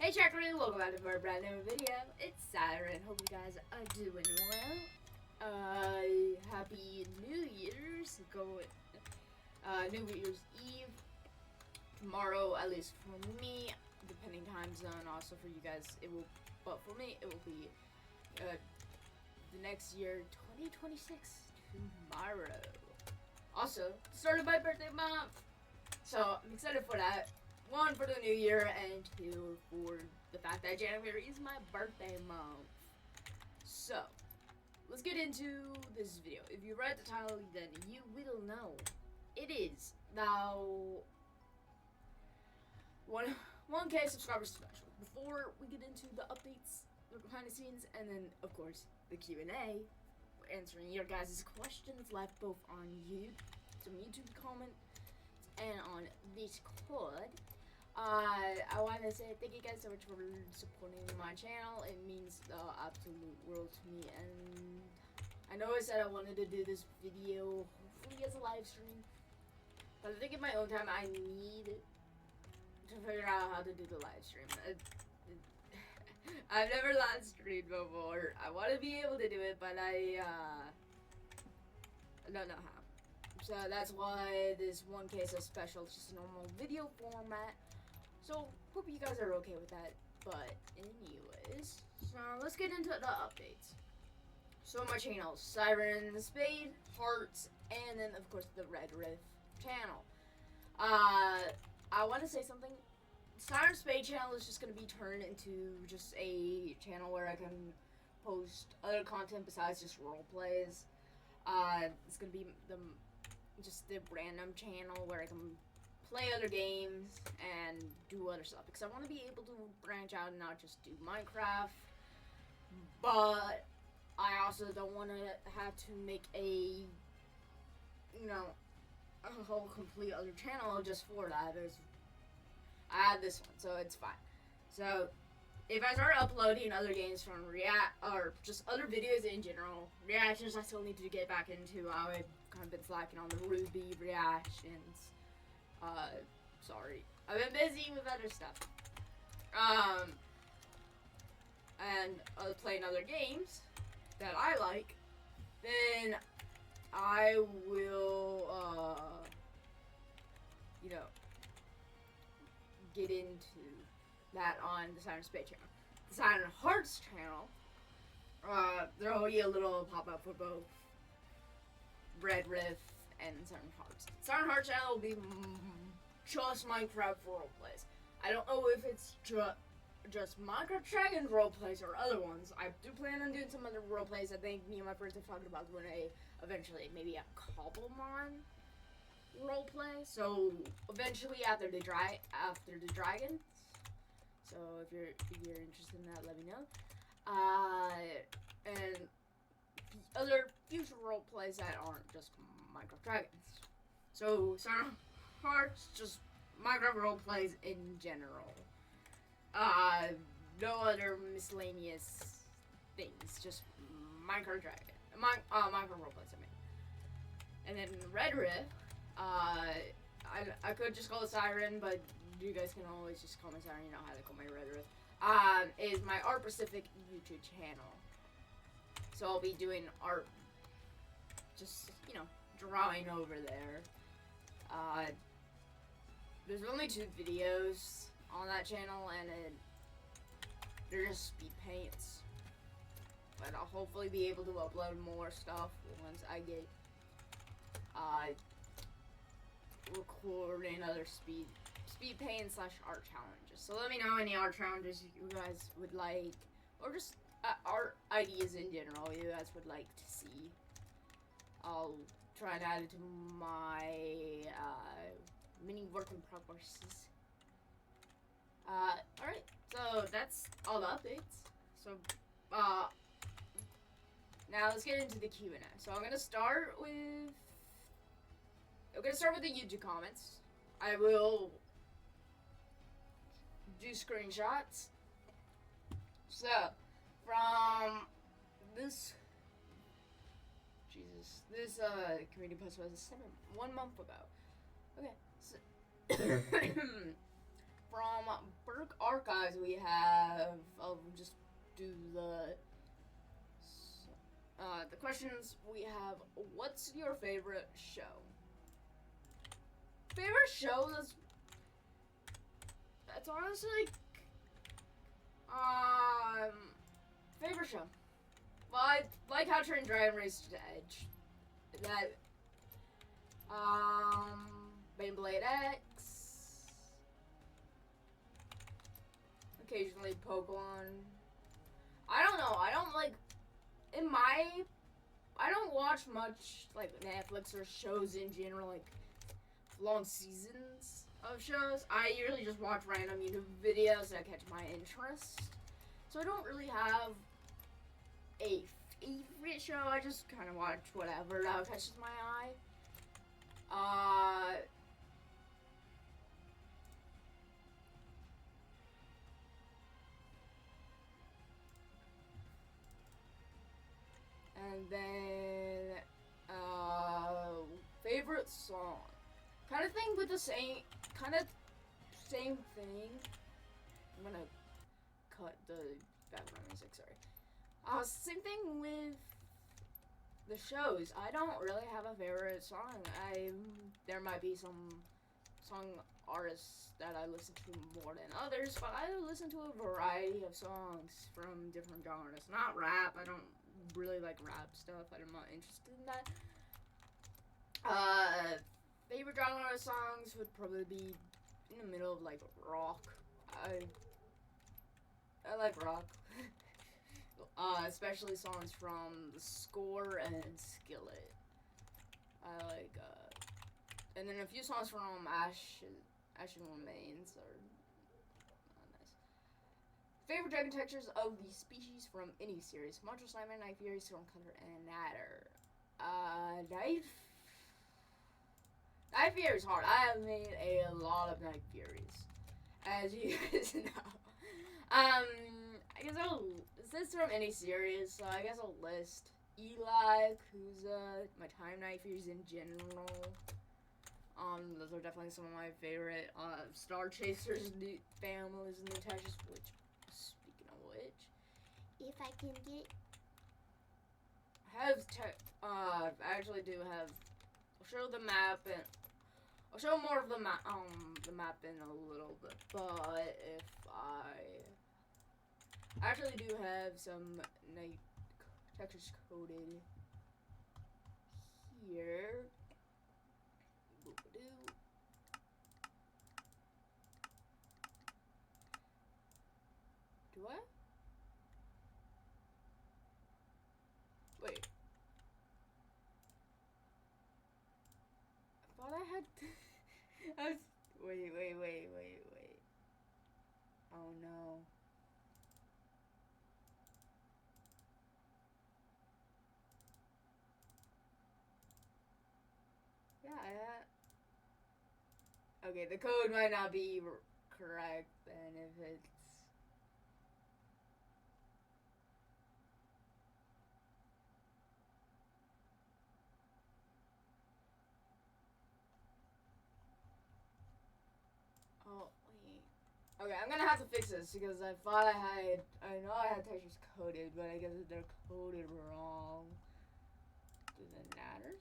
Hey Checker, welcome back to our brand new video. It's Siren. Hope you guys are doing well. Happy New Year's. New Year's Eve. Tomorrow, at least for me, depending time zone. Also for you guys, but for me, it will be the next year, 2026, tomorrow. Also, started my birthday month, so I'm excited for that. One, for the new year, and two, for the fact that January is my birthday month. So, let's get into this video. If you read the title, then you will know. It is now 1K subscribers special. Before we get into the updates, the behind the scenes, and then, of course, the Q&A, answering your guys' questions left both on some YouTube comments and on Discord. I want to say thank you guys so much for supporting my channel. It means the absolute world to me, and I know I said I wanted to do this video hopefully as a live stream, but I think in my own time I need to figure out how to do the live stream. I've never live streamed before. I want to be able to do it, but I don't know how. So that's why this 1K is so special. It's just a normal video format. So, hope you guys are okay with that. But, anyways, so let's get into the updates. So, my channels, Siren, Spade, Hearts, and then, of course, the Red Riff channel. I want to say something. Siren Spade channel is just going to be turned into just a channel where I can post other content besides just role plays. It's going to be just the random channel where I can play other games and do other stuff, because I want to be able to branch out and not just do Minecraft, but I also don't want to have to make a whole complete other channel just for that. I have this one, so it's fine. So if I start uploading other games from or just other videos in general, reactions I still need to get back into. I've kind of been slacking on the Ruby reactions. Sorry. I've been busy with other stuff. And playing other games that I like, then I will, get into that on the Siren Spade channel. The Siren Hearts channel, there will be a little pop-up for both Red Riff and Siren Hearts. Siren Hearts channel will be just Minecraft roleplays. I don't know if it's just Minecraft Dragon roleplays or other ones. I do plan on doing some other roleplays. I think me and my friends have talked about doing eventually maybe a Cobblemon roleplay. So eventually after the dragons. So if you're interested in that, let me know. And other future roleplays that aren't just Minecraft Dragons. So Siren Hearts, just Minecraft roleplays in general. No other miscellaneous things, just Minecraft Dragon. Minecraft roleplays, I mean. And then Red Riff, I could just call it Siren, but you guys can always just call me Siren. You know how to call my Red Riff. Is my Art Pacific YouTube channel. So I'll be doing art, just, drawing over there. There's only 2 videos on that channel, and they're just speed paints. But I'll hopefully be able to upload more stuff once I get, recording other speed paint / art challenges. So let me know any art challenges you guys would like, or just art ideas in general you guys would like to see. I'll try and add it to my mini work in progresses. Alright, so that's all the updates. So now let's get into the Q&A. So I'm gonna start with the YouTube comments. I will do screenshots. So from this community post was 1 month ago. Okay, so from Burke Archives, we have. I'll just do the questions. We have. What's your favorite show? Favorite show? That's honestly. Favorite show. Well, I like How to Train Dragon Race to Edge. That. Beyblade X. Occasionally Pokemon. I don't know. I don't like. I don't watch much like Netflix or shows in general, like long seasons of shows. I usually just watch random YouTube videos that catch my interest. So I don't really have a favorite show. I just kind of watch whatever that catches my eye. And then, favorite song. Kind of thing with the same thing. I'm gonna cut the background music, sorry. Same thing with the shows. I don't really have a favorite song. There might be some song artists that I listen to more than others, but I listen to a variety of songs from different genres. Not rap. I don't really like rap stuff. I'm not interested in that. Favorite genre of songs would probably be in the middle of like rock. I like rock. Especially songs from The Score and Skillet. I like, and then a few songs from Ash and Remains are nice. Favorite dragon textures of the species from any series: Monstrous Nightmare, Night Fury, Stormcloud, and Natter. Night Fury is hard. I have made a lot of Night Furies, as you guys know. I guess this from any series, so I guess I'll list Eli, Kuza, my Time Night Furies in general. Those are definitely some of my favorite. Star Chasers, new families, and new textures. Which, speaking of which, if I can get, I actually do have. I'll show the map and I'll show more of the map in a little bit. But if I actually do have some night textures coded here. Boop-a-doo. Do I? Wait. I thought I had. Wait. Oh no. Yeah, okay, the code might not be correct then if it's. Oh, wait. Okay, I'm gonna have to fix this because I thought I know I had textures coded, but I guess they're coded wrong. Do the Natters?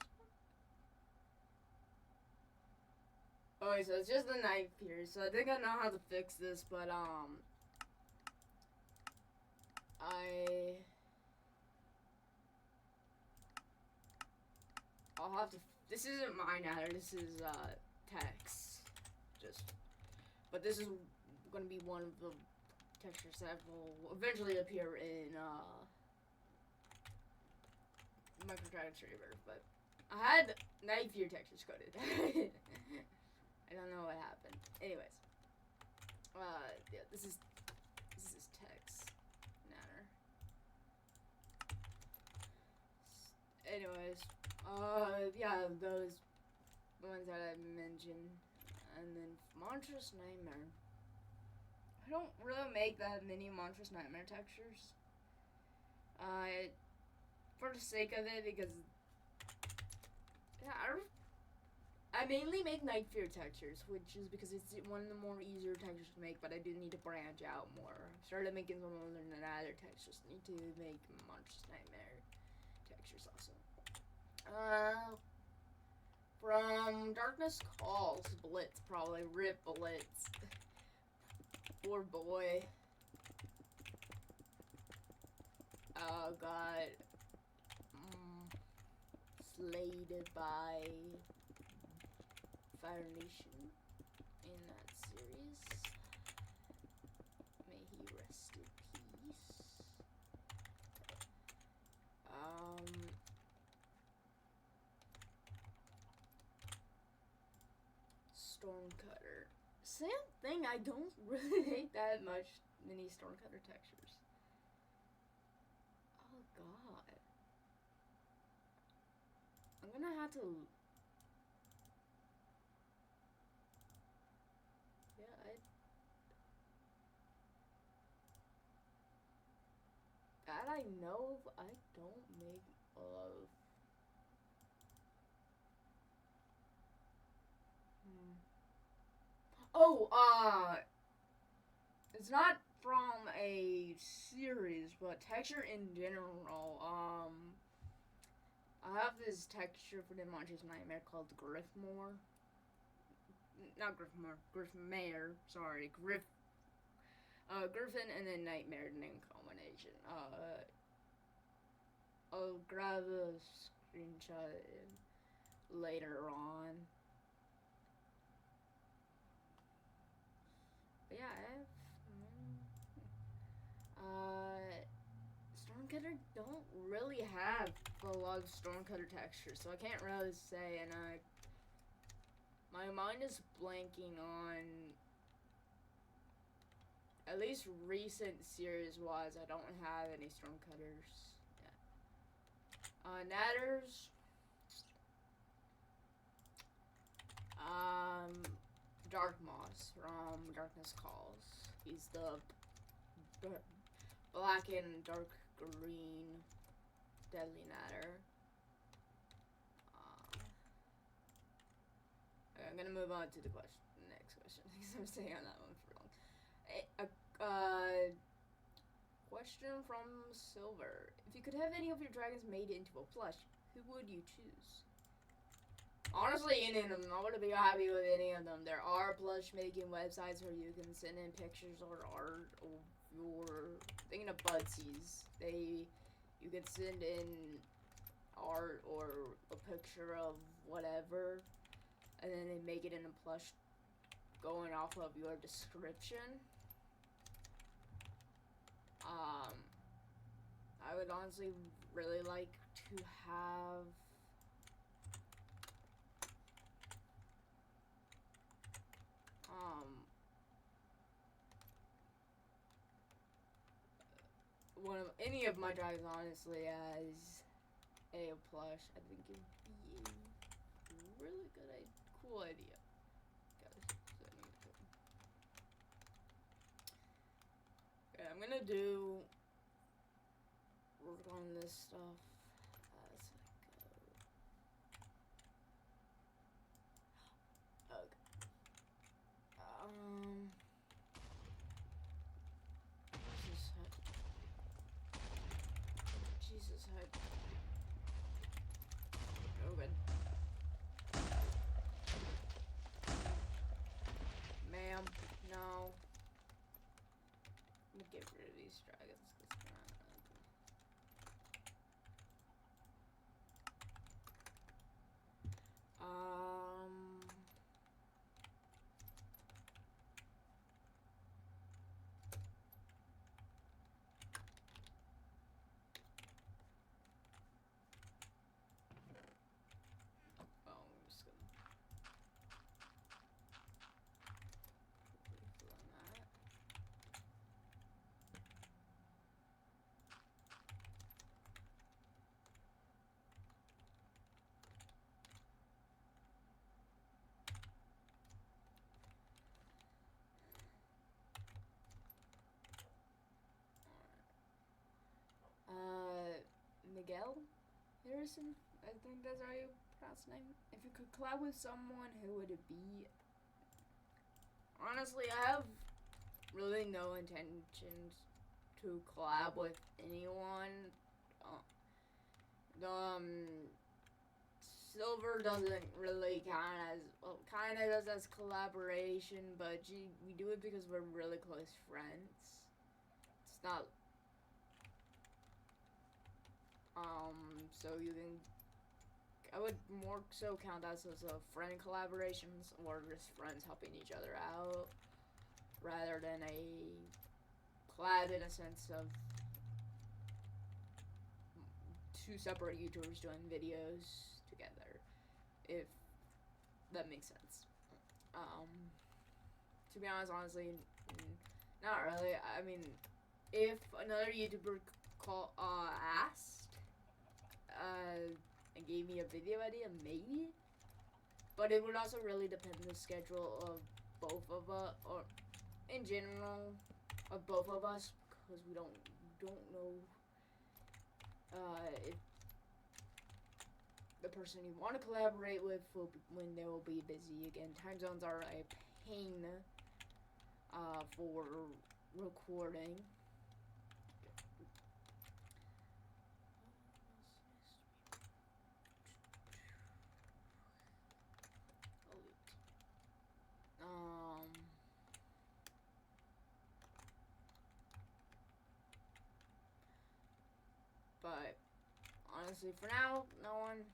Okay, so it's just the Night Fury, so I think I know how to fix this, but, I'll have to, this isn't my Natter, this is, text, but this is gonna be one of the textures that will eventually appear in, Microtraction Rebirth, but I had Night Fury textures coded. I don't know what happened. Anyways, yeah, this is text Natter. Anyways, yeah, those ones that I mentioned, and then Monstrous Nightmare. I don't really make that many Monstrous Nightmare textures. For the sake of it, because yeah, I I mainly make Night Fear textures, which is because it's one of the more easier textures to make, but I do need to branch out more. I started making some other textures. Need to make Monstrous Nightmare textures also. From Darkness Calls, Blitz, probably. Rip Blitz. Poor boy. Oh god. Slayed by Fire Nation in that series. May he rest in peace. Stormcutter. Same thing, I don't really hate that much many Stormcutter textures. Oh god. I'm gonna have to... Yeah, that I know of, I don't make a lot of... Oh, it's not from a series, but texture in general. I have this texture for the Monstrous Nightmare called Griffmore. Not Griffmore, Griffmare, sorry. Griffin and then Nightmare name combination. I'll grab a screenshot later on. But yeah, Stormcutter don't really have a lot of Stormcutter textures, so I can't really say, and my mind is blanking on, at least recent series-wise, I don't have any Stormcutters. Yeah. Natters. Dark Moss from Darkness Calls. He's the black and dark green deadly natter. I'm gonna move on to the next question because I'm staying on that one for long. Question from Silver. If you could have any of your dragons made into a plush, who would you choose? Honestly, any of them. I wouldn't be happy with any of them. There are plush making websites where you can send in pictures or art of your... Thinking of Budsies. You can send in art or a picture of whatever, and then they make it in a plush going off of your description. I would honestly really like to have... any of my dragons, honestly, as a plush. I think it'd be a really good, cool idea. Okay, I'm gonna work on this stuff as I go. Okay. Jesus head. Open. Ma'am, no. I'm gonna get rid of these dragons because they're not I'm just gonna fill in that. Miguel Harrison, I think that's how you pronounce the name. If you could collab with someone, who would it be? Honestly, I have really no intentions to collab with anyone. Silver doesn't really count as, well, kind of does as collaboration, but we do it because we're really close friends. It's not, so you can, I would more so count that as a friend collaborations, or just friends helping each other out, rather than a collab in a sense of two separate YouTubers doing videos together, if that makes sense. To be honest, honestly, not really. I mean, if another YouTuber asked, and gave me a video idea, maybe. But it would also really depend on the schedule of both of us, or in general, of both of us, because we don't know if the person you want to collaborate with when they will be busy. Again, time zones are a pain for recording. But honestly, for now, no one.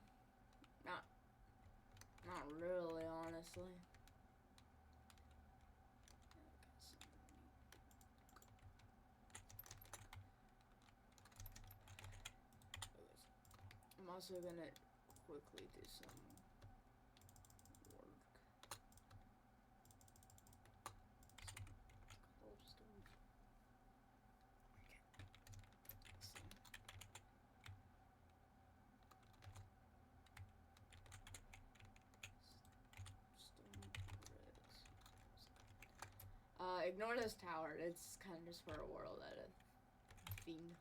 Not really, honestly. I'm also gonna quickly do some work. Ignore this tower. It's kind of just for a world edit theme.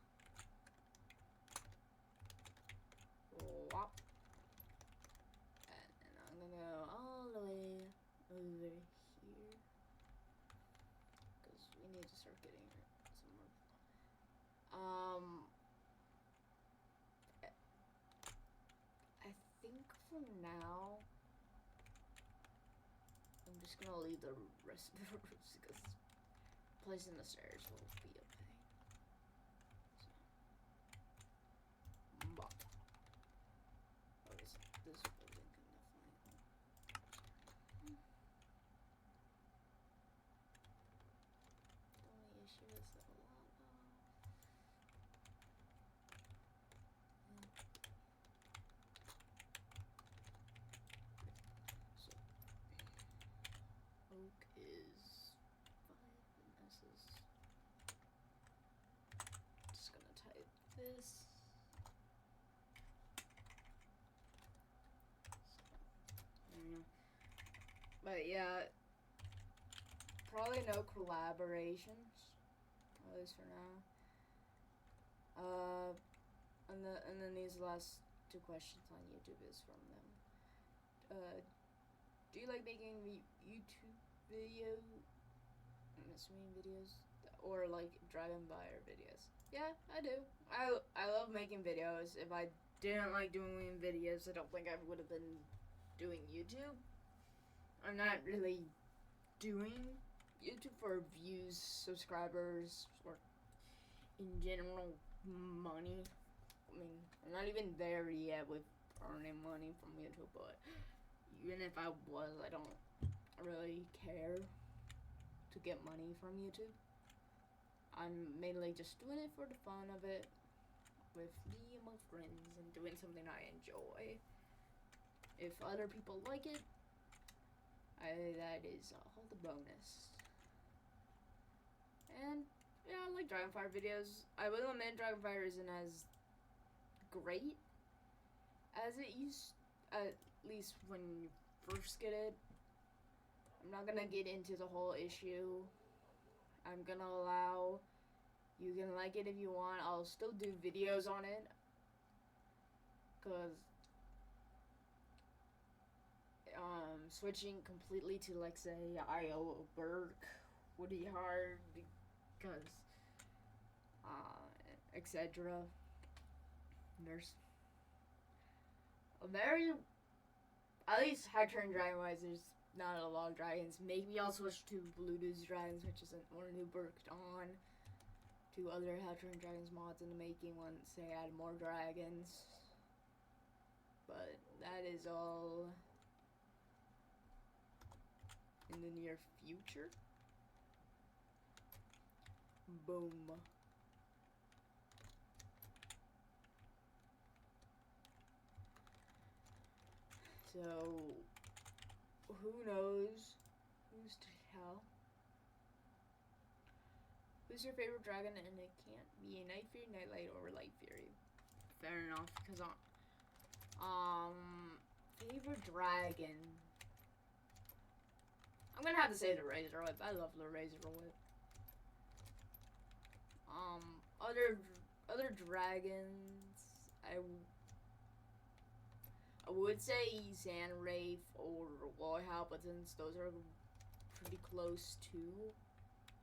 Wop. And I'm gonna go all the way over here, because we need to start getting some more. I think for now, I'm just gonna leave the rest of the roofs, because placing the stairs will be a pain. So. Okay, so this building can definitely. The only issue is that a lot of. So, oak is 5, and this is. Just gonna type this. But yeah, probably no collaborations, at least for now. And then these last 2 questions on YouTube is from them. Do you like making YouTube videos, or like driving by or videos? Yeah, I do. I love making videos. If I didn't like doing videos, I don't think I would have been doing YouTube. I'm not really doing YouTube for views, subscribers, or in general money. I mean, I'm not even there yet with earning money from YouTube, but even if I was, I don't really care to get money from YouTube. I'm mainly just doing it for the fun of it, with me and my friends, and doing something I enjoy. If other people like it, that is all the bonus. And yeah, I like Dragonfire videos. I will admit Dragonfire isn't as great as it used, at least when you first get it. I'm not gonna get into the whole issue. I'm gonna allow, you can like it if you want. I'll still do videos on it, because switching completely to, like, say, Io Burke would be hard because, etc. There's a very, at least high turn dragon wise, there's not a lot of dragons. Maybe I'll switch to Bluetooth dragons, which isn't one who worked on to other high turn dragons mods in the making once they add more dragons. But that is all in the near future. Boom. So, who knows? Who's to tell? Who's your favorite dragon? And it can't be a Night Fury, Nightlight, or Light Fury. Fair enough, because favorite dragon. I'm gonna have to say the Razor Whip. I love the Razor Whip. Other dragons, I would say Sand Wraith or Warhowl, but since those are pretty close to,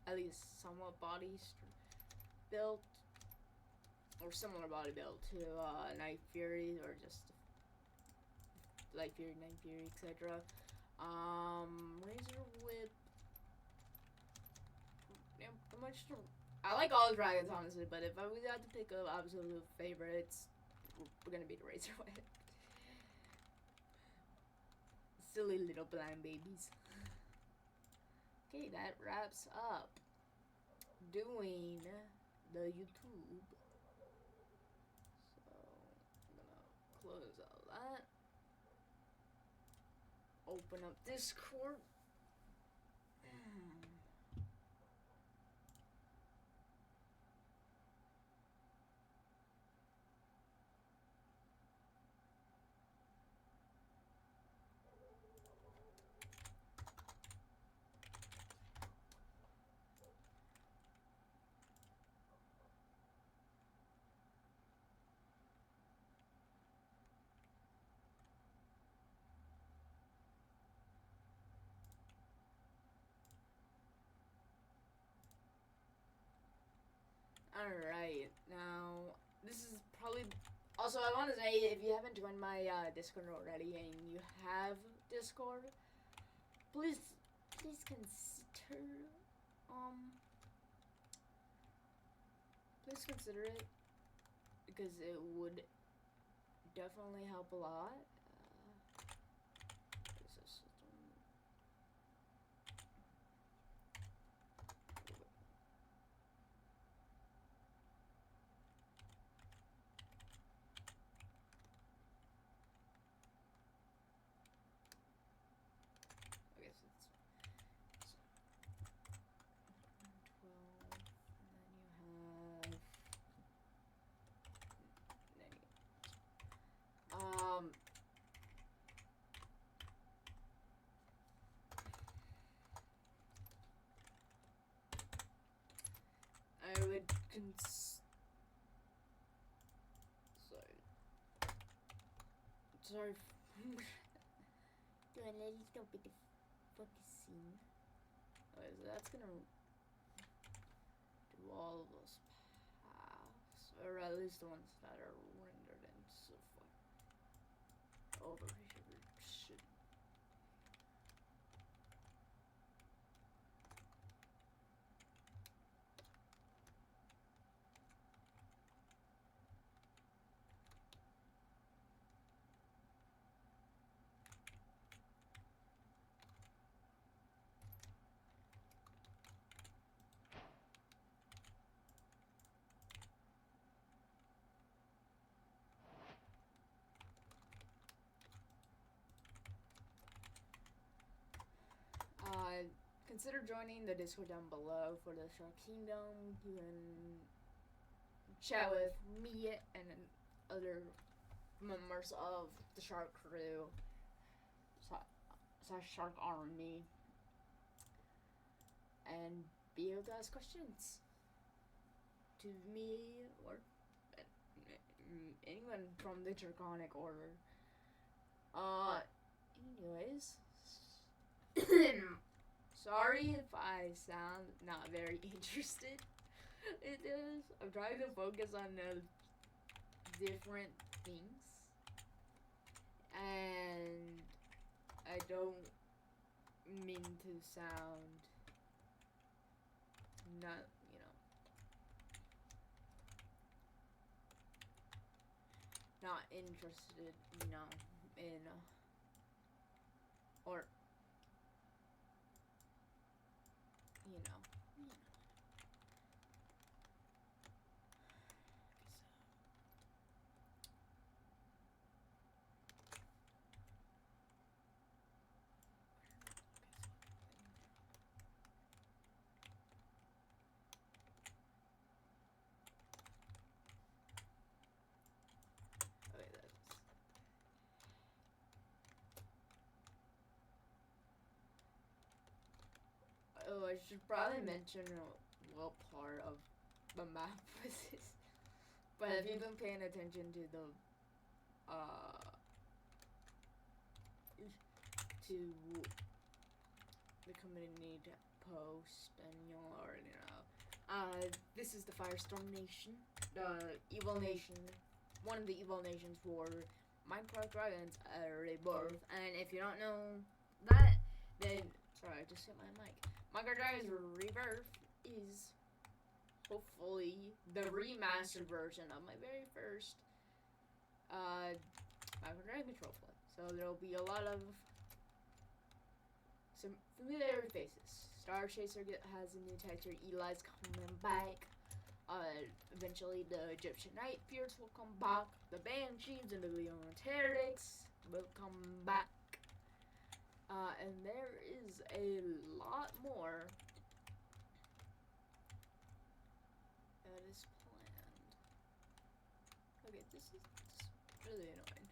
at least somewhat body built, or similar body build to Night Fury, or just Light Fury, Night Fury, etc. Razor Whip. Yeah, I like all the dragons, honestly, but if I would have to pick an absolute favorite, we're gonna be the Razor Whip. Silly little blind babies. Okay, that wraps up doing the YouTube. So, I'm gonna close all that. Open up Discord. Alright, now, this is probably, also I want to say, if you haven't joined my Discord already and you have Discord, please consider it, because it would definitely help a lot. I would sorry. Doing a little bit of focusing. Okay, so that's gonna do all of those paths, or at least the ones that are rendered in so far. Over here should. Consider joining the Discord down below for the Shark Kingdom. You can chat with me and other members of the Shark crew / Shark Army, and be able to ask questions to me or anyone from the Draconic Order. Anyways, Sorry if I sound not very interested. It is. I'm trying to focus on different things, and I don't mean to sound not, not interested, in, or, you know. Okay, oh, I should probably mention what part of the map was this. But if you've been paying attention to the community post, and you'll already know. This is the Firestorm Nation, the evil nation, one of the evil nations for Minecraft Dragons Rebirth. And if you don't know that, then sorry, I just hit my mic. Minecraft Dragons Rebirth is hopefully the remastered version of my very first Minecraft Dragon Control play. So there'll be a lot of some familiar faces. Star Chaser has a new texture. Eli's coming back. Eventually the Egyptian Night Pierce will come back. The Banshees and the Leonterics will come back. And there is a lot more that is planned. Okay, this is really annoying.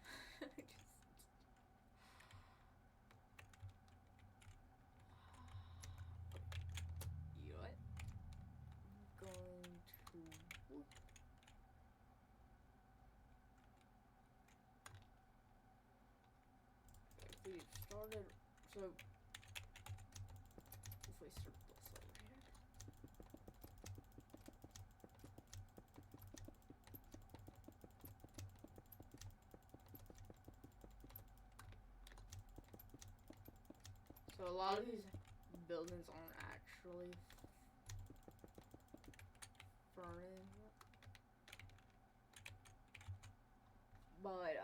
You know what? I'm going to whoop. If we started, so if we start this over here. So a lot of these buildings aren't actually furnished, but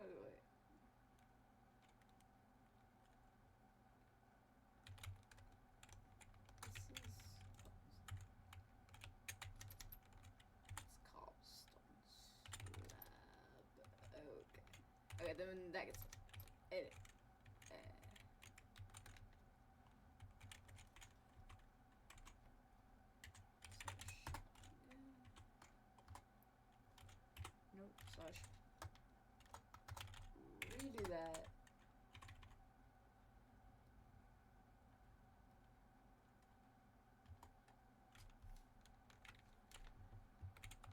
anyway. It's cobblestone slab. Okay, then that gets edit. Nope, slash redo that.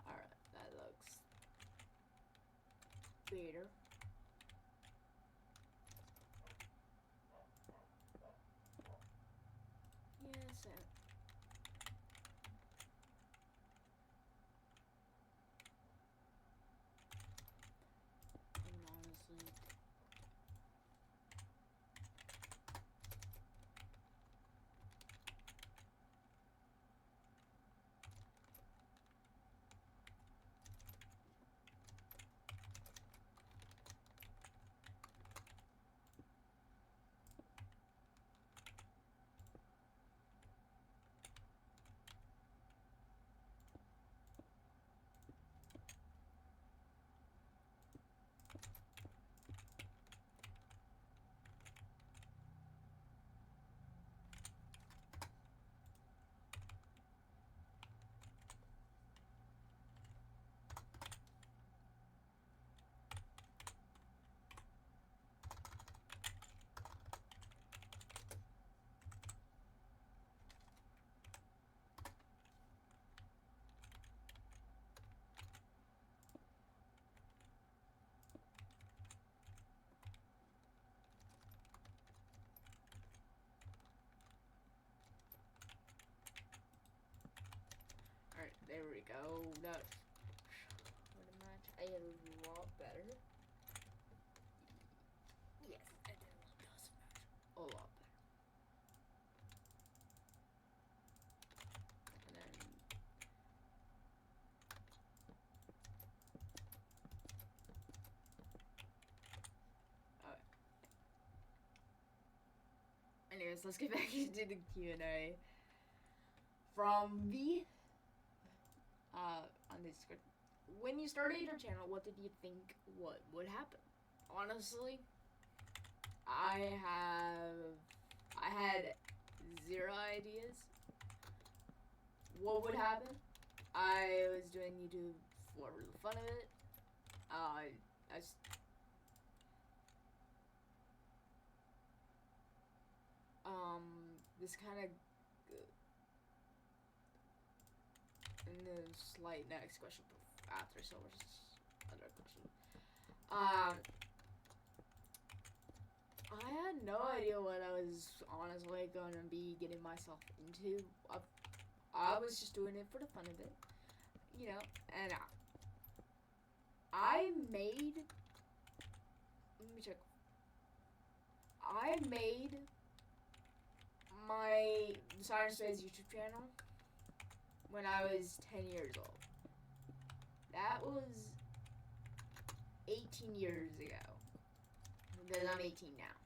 Alright, that looks Better. Yes. And honestly. Alright, there we go. That what a match. I have a lot better. Yes, I did love this match. A lot better. And then alright. Anyways, let's get back into the Q&A. From the on the script. When you started your channel, what did you think what would happen? Honestly, I had zero ideas what would happen. I was doing YouTube for the fun of it. This kind of and the slight next question after Silver's other question. I had no idea what I was honestly going to be getting myself into. I was just doing it for the fun of it, you know, and I made, let me check, I made my Siren YouTube channel when I was 10 years old. That was 18 years ago. Because I'm 18 now.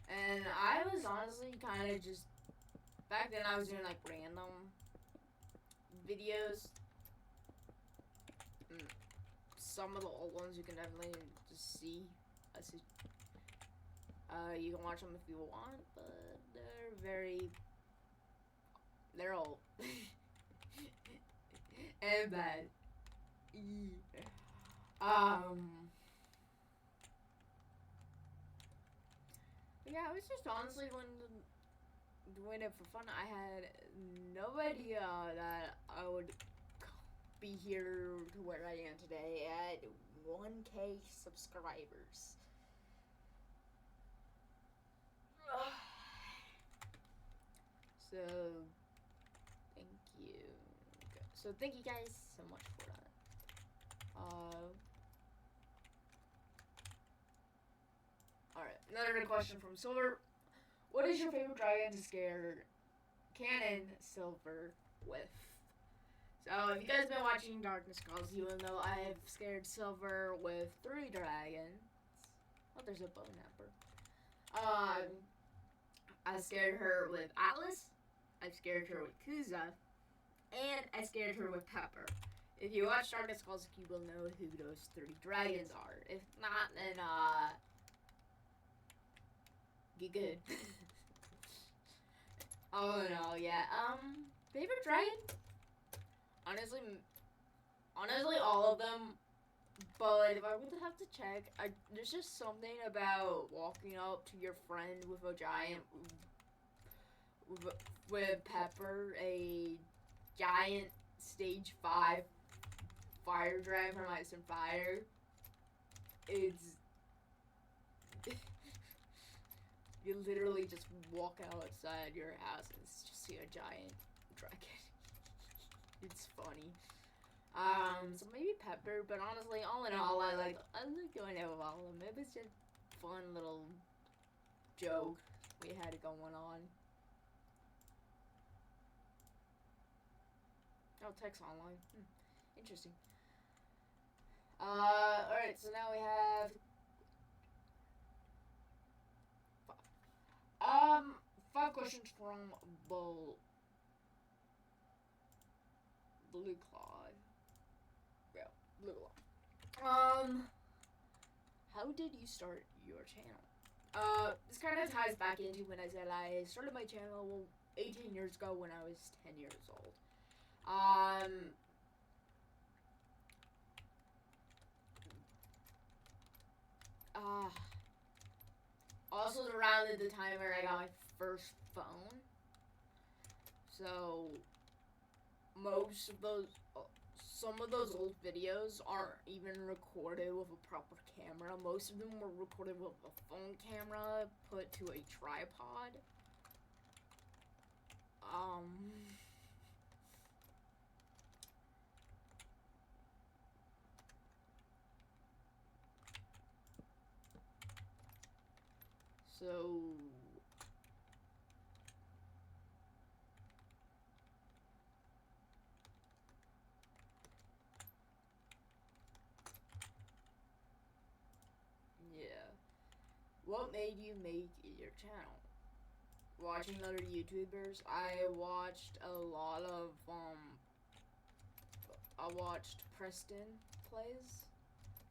And I was honestly kind of just, back then I was doing like random videos. Some of the old ones you can definitely just see. You can watch them if you want, but they're old. And bad. Yeah, I was just honestly doing it for fun. I had no idea that I would be here to where I am today at 1K subscribers. So, thank you. Okay. So, thank you guys so much for that. Alright, another question from Silver. What is your favorite dragon to scare Canon Silver with? So, if you guys have been watching Darkness Calls, you will know I have scared Silver with 3 dragons. Oh, there's a bone napper. I scared her with Atlas, I scared her with Kuza, and I scared her with Pepper. If you watch Darkness Calls, you will know who those 3 dragons are. If not, then, get good. Oh no, yeah, favorite dragon? Honestly, all of them. But if I would have to check, there's just something about walking up to your friend with a giant with Pepper, a giant stage 5 fire dragon from Ice and Fire. It's you literally just walk outside your house and just see a giant dragon. It's funny. So maybe Pepper, but honestly, all in all, I like going out with all of them. It was just fun little joke we had going on. Oh, text online. Interesting. Alright, so now we have 5 questions from Blue Claw. Yeah, Blue Claw. How did you start your channel? This kind of ties back into when I said I started my channel 18 years ago when I was 10 years old. Also around the time where I got my first phone. So, most of those, some of those old videos aren't even recorded with a proper camera. Most of them were recorded with a phone camera put to a tripod. So, yeah. What made you make your channel? Watching other YouTubers. I watched a lot of, I watched Preston plays.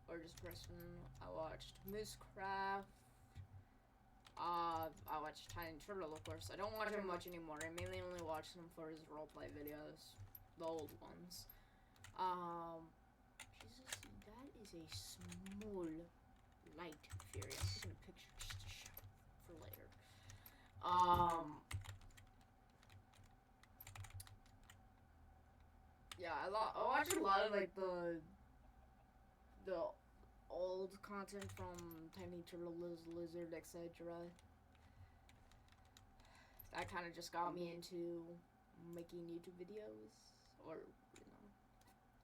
Or just Preston. I watched Moosecraft. I watched Tiny Turtle, of course. I don't watch him much anymore. I mainly only watch him for his roleplay videos. The old ones. Jesus, that is a small light fury. I'm taking a picture just to show for later. Yeah, I watch a lot of, like, the old content from Tiny Turtle, Lizard, etc. That kind of just got me into making YouTube videos, or, you know,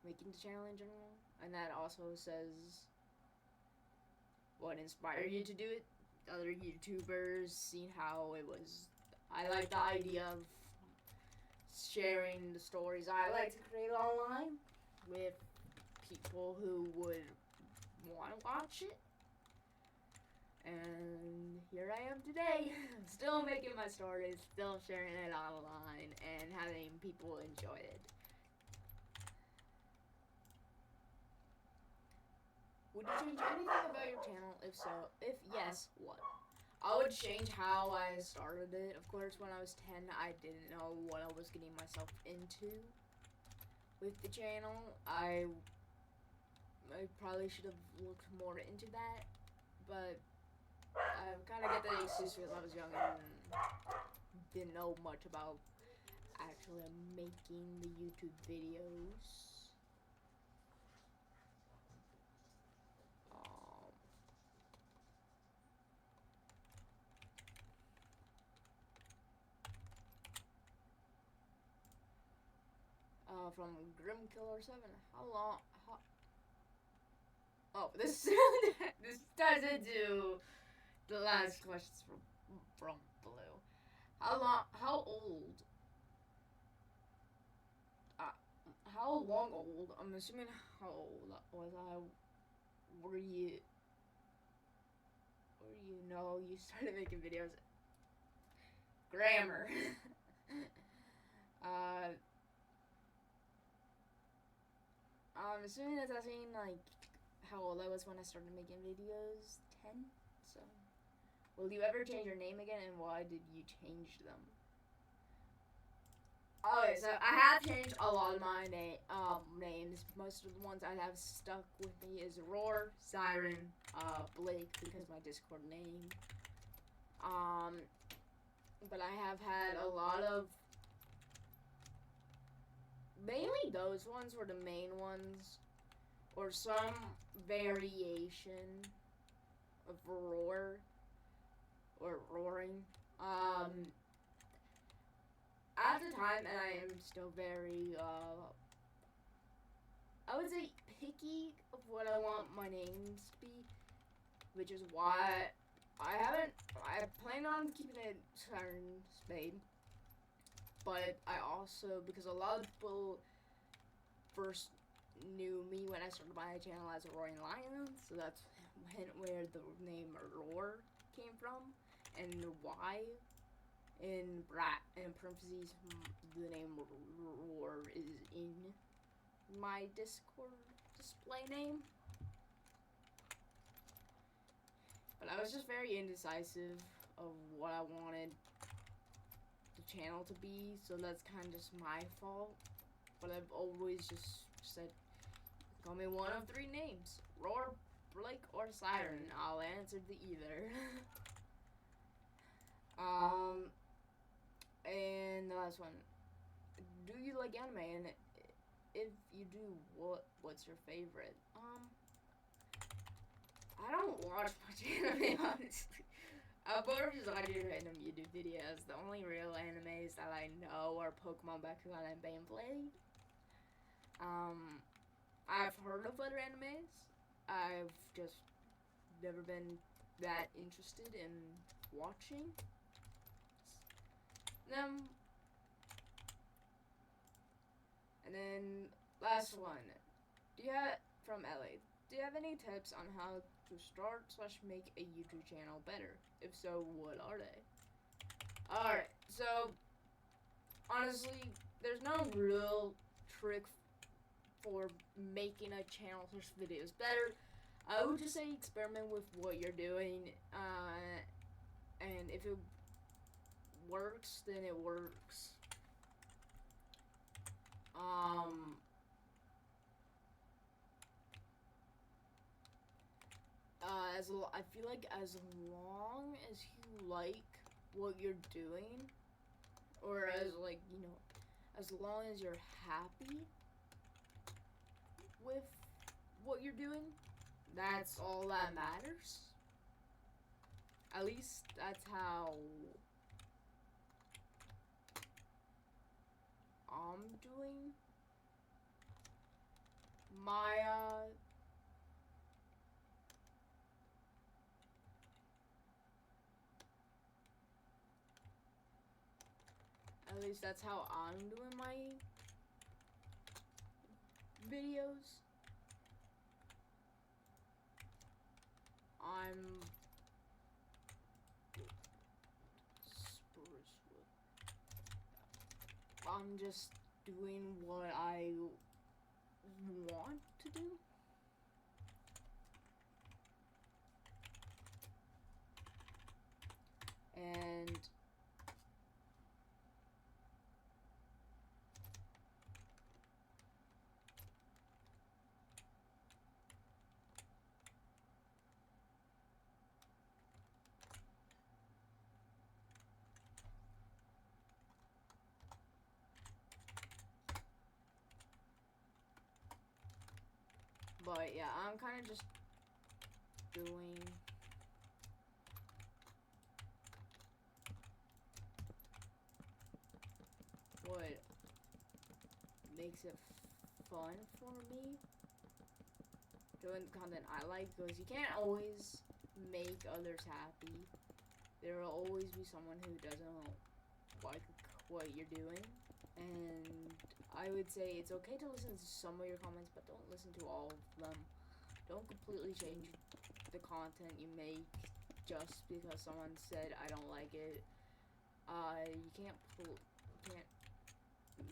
making the channel in general. And that also says what inspired you to do it. Other YouTubers, seeing how it was. I like the idea of sharing the stories I like to create online with people who would want to watch it. And here I am today, still making my stories, still sharing it online, and having people enjoy it. Would you change anything about your channel? If so, if yes, what? I would change how I started it. Of course, when I was 10, I didn't know what I was getting myself into with the channel. I probably should have looked more into that, but I kind of get the excuse because I was young and didn't know much about actually making the YouTube videos. From Grimkiller7, how long? Oh, this this ties into the last questions from Blue. How old? How long old? I'm assuming how old was I? Were you? No, you started making videos. Grammar. I'm assuming that's asking like how old I was when I started making videos. 10. So, will you ever change your name again, and why did you change them? Okay, so I have changed a lot of my names. Most of the ones I have stuck with me is Roar, Siren, Blake, because my Discord name. but I have had a lot of, mainly those ones were the main ones, or some variation of roar or roaring. At the time, and I am still very, I would say picky of what I want my names to be, which is why I plan on keeping it Siren Spade, but I also, because a lot of people first knew me when I started my channel as a Roaring Lion, so that's where the name Roar came from, and why in parentheses the name Roar is in my Discord display name. But I was just very indecisive of what I wanted the channel to be, so that's kind of just my fault. But I've always just said, call me one of three names: Roar, Blake, or Siren. I'll answer to either. And the last one, do you like anime? And if you do, what's your favorite? I don't watch much anime, honestly. I'm more just watching random YouTube videos. The only real animes that I know are Pokemon, Bakugan, and Beyblade. I've heard of other animes. I've just never been that interested in watching them. And then last one, from LA. Do you have any tips on how to start / make a YouTube channel better? If so, what are they? Alright, so honestly, there's no real trick for making a channel / videos better. I would just say experiment with what you're doing, and if it works, then it works. I feel like as long as you like what you're doing, or as as long as you're happy with what you're doing, that's all that matters. At least that's how I'm doing my at least that's how I'm doing my videos. I'm just doing what I want to do. And but yeah, I'm kind of just doing what makes it fun for me, doing the content I like, because you can't always make others happy. There will always be someone who doesn't like what you're doing, and I would say it's okay to listen to some of your comments, but don't listen to all of them. Don't completely change the content you make just because someone said I don't like it. You can't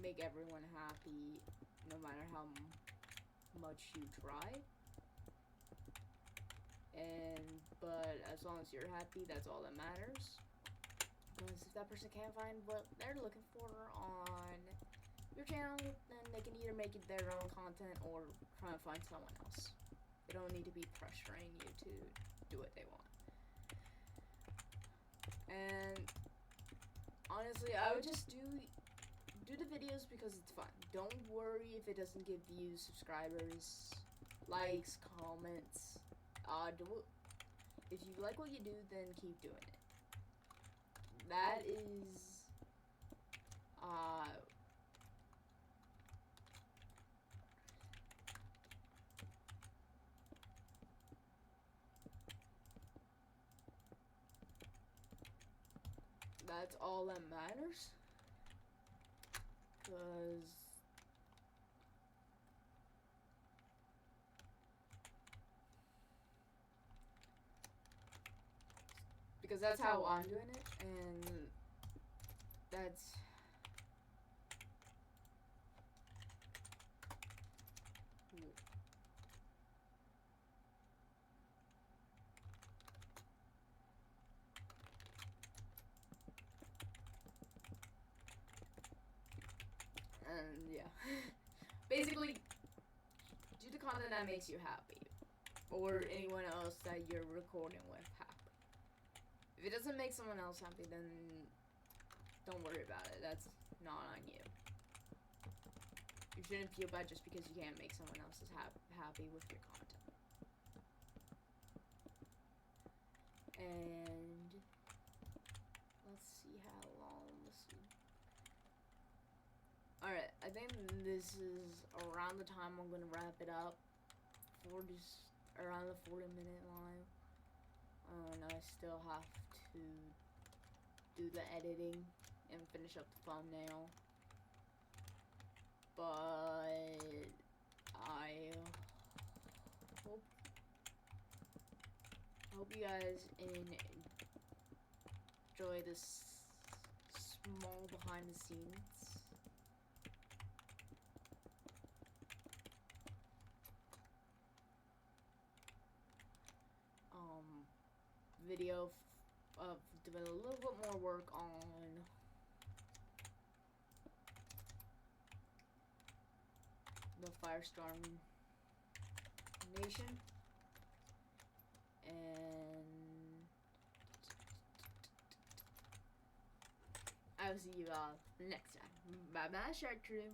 make everyone happy no matter how much you try. But as long as you're happy, that's all that matters. Because if that person can't find what they're looking for on your channel, then they can either make it their own content or try and find someone else. They don't need to be pressuring you to do what they want. And honestly, I would just do the videos because it's fun. Don't worry if it doesn't give views, subscribers, likes, comments. If you like what you do, then keep doing it. That is, that's all that matters. Because that's how I'm doing it, and that's and yeah. Basically, do the content that makes you happy, or anyone else that you're recording with happy. If it doesn't make someone else happy, then don't worry about it. That's not on you. You shouldn't feel bad just because you can't make someone else happy with your content. And let's see how long this is. Alright, I think this is around the time I'm gonna wrap it up. Around the 40-minute line. And I still have to do the editing and finish up the thumbnail. But I hope you guys enjoy this small behind the scenes. Video of doing a little bit more work on the Firestorm Nation, and I will see you all next time. Bye bye, Shark Crew.